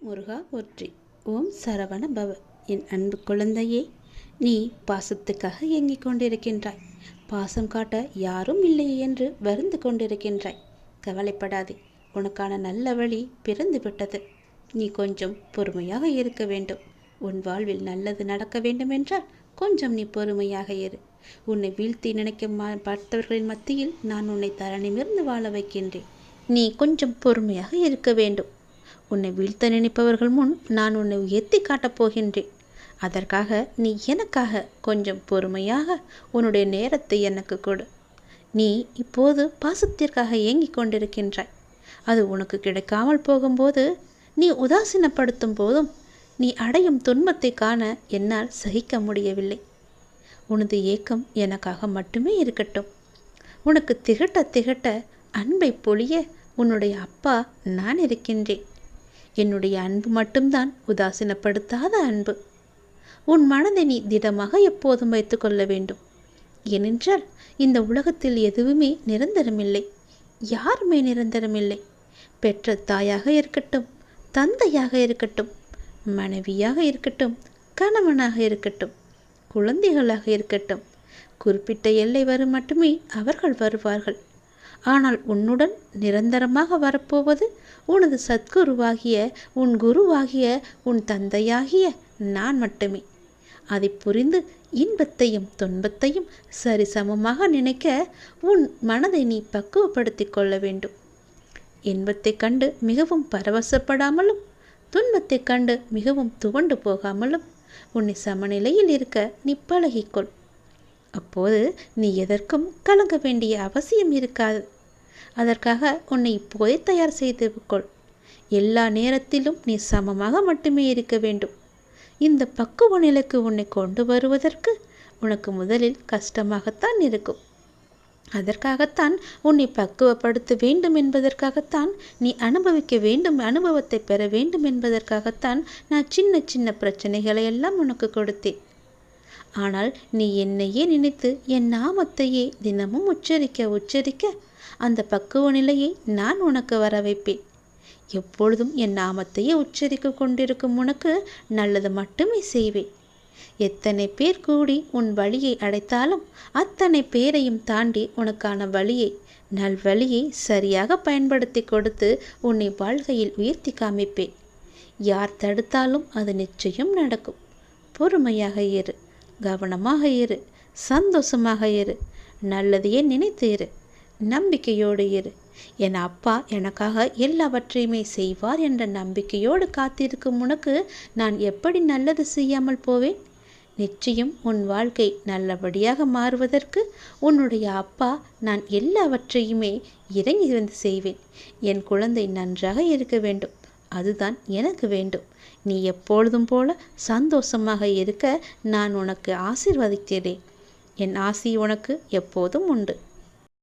முருகா போற்றி. ஓம் சரவண பவ. என் அன்பு குழந்தையே, நீ பாசத்துக்காக ஏங்கிக் கொண்டிருக்கின்றாய். பாசம் காட்ட யாரும் இல்லையே என்று வருந்து கொண்டிருக்கின்றாய். கவலைப்படாதே, உனக்கான நல்ல வழி பிறந்து விட்டது. நீ கொஞ்சம் பொறுமையாக இருக்க வேண்டும். உன் வாழ்வில் நல்லது நடக்க வேண்டுமென்றால் கொஞ்சம் நீ பொறுமையாக இரு. உன்னை வீழ்த்தி நினைக்க பார்த்தவர்களின் மத்தியில் நான் உன்னை தரணிமிர்ந்து வாழ வைக்கின்றேன். நீ கொஞ்சம் பொறுமையாக இருக்க வேண்டும். உன்னை வீழ்த்த நினைப்பவர்கள் முன் நான் உன்னை உயர்த்தி காட்டப் போகின்றேன். அதற்காக நீ எனக்காக கொஞ்சம் பொறுமையாக உன்னுடைய நேரத்தை எனக்கு கொடு. நீ இப்போது பாசத்திற்காக ஏங்கிக் கொண்டிருக்கின்றாய். அது உனக்கு கிடைக்காமல் போகும்போது, நீ உதாசீனப்படுத்தும் போதும் நீ அடையும் துன்பத்தை காண என்னால் சகிக்க முடியவில்லை. உனது ஏக்கம் எனக்காக மட்டுமே இருக்கட்டும். உனக்கு திகட்ட திகட்ட அன்பை பொழிய உன்னுடைய அப்பா நான் இருக்கின்றேன். என்னுடைய அன்பு மட்டும்தான் உதாசீனப்படுத்தாத அன்பு. உன் மனதை நீ திடமாக எப்போதும் வைத்து கொள்ள வேண்டும். ஏனென்றால் இந்த உலகத்தில் எதுவுமே நிரந்தரமில்லை. யாருமே நிரந்தரமில்லை. பெற்ற தாயாக இருக்கட்டும், தந்தையாக இருக்கட்டும், மனைவியாக இருக்கட்டும், கணவனாக இருக்கட்டும், குழந்தைகளாக இருக்கட்டும், குறிப்பிட்ட எல்லை வரும் மட்டுமே அவர்கள் வருவார்கள். ஆனால் உன்னுடன் நிரந்தரமாக வரப்போவது உனது சத்குருவாகிய, உன் குருவாகிய, உன் தந்தையாகிய நான் மட்டுமே. அதை புரிந்து இன்பத்தையும் துன்பத்தையும் சரிசமமாக நினைக்க உன் மனதை நீ பக்குவப்படுத்தி கொள்ள வேண்டும். இன்பத்தை கண்டு மிகவும் பரவசப்படாமலும், துன்பத்தை கண்டு மிகவும் துவண்டு போகாமலும் உன்னை சமநிலையில் இருக்க நீ பழகிக்கொள். அப்போது நீ எதற்கும் கலங்க வேண்டிய அவசியம் இருக்காது. அதற்காக உன்னை இப்போதே தயார் செய்து கொள். எல்லா நேரத்திலும் நீ சமமாக மட்டுமே இருக்க வேண்டும். இந்த பக்குவ நிலைக்கு உன்னை கொண்டு வருவதற்கு உனக்கு முதலில் கஷ்டமாகத்தான் இருக்கும். அதற்காகத்தான் உன்னை பக்குவப்படுத்த வேண்டும் என்பதற்காகத்தான், நீ அனுபவிக்க வேண்டும், அனுபவத்தை பெற வேண்டும் என்பதற்காகத்தான் நான் சின்ன சின்ன பிரச்சனைகளை எல்லாம் உனக்கு கொடுத்தேன். ஆனால் நீ என்னையே நினைத்து என் நாமத்தையே தினமும் உச்சரிக்க அந்த பக்குவ நிலையை நான் உனக்கு வர வைப்பேன். எப்பொழுதும் என் நாமத்தையே உச்சரிக்க கொண்டிருக்கும் உனக்கு நல்லது மட்டுமே செய்வேன். எத்தனை பேர் கூடி உன் வழியை அடைத்தாலும் அத்தனை பேரையும் தாண்டி உனக்கான வழியை, நல்வழியை சரியாக பயன்படுத்தி கொடுத்து உன்னை வாழ்க்கையில் உயர்த்தி காமிப்பேன். யார் தடுத்தாலும் அது நிச்சயம் நடக்கும். பொறுமையாக இரு, கவனமாக இரு, சந்தோஷமாக இரு, நல்லதையே நினைத்து இரு, நம்பிக்கையோடு இரு. என் அப்பா எனக்காக எல்லாவற்றையுமே செய்வார் என்ற நம்பிக்கையோடு காத்திருக்கும் உனக்கு நான் எப்படி நல்லது செய்யாமல் போவேன்? நிச்சயம் உன் வாழ்க்கை நல்லபடியாக மாறுவதற்கு உன்னுடைய அப்பா நான் எல்லாவற்றையுமே இறங்கி வந்து செய்வேன். என் குழந்தை நன்றாக இருக்க வேண்டும், அதுதான் எனக்கு வேண்டும். நீ எப்பொழுதும் போல சந்தோஷமாக இருக்க நான் உனக்கு ஆசீர்வதிக்கிறேன். என் ஆசி உனக்கு எப்போதும் உண்டு.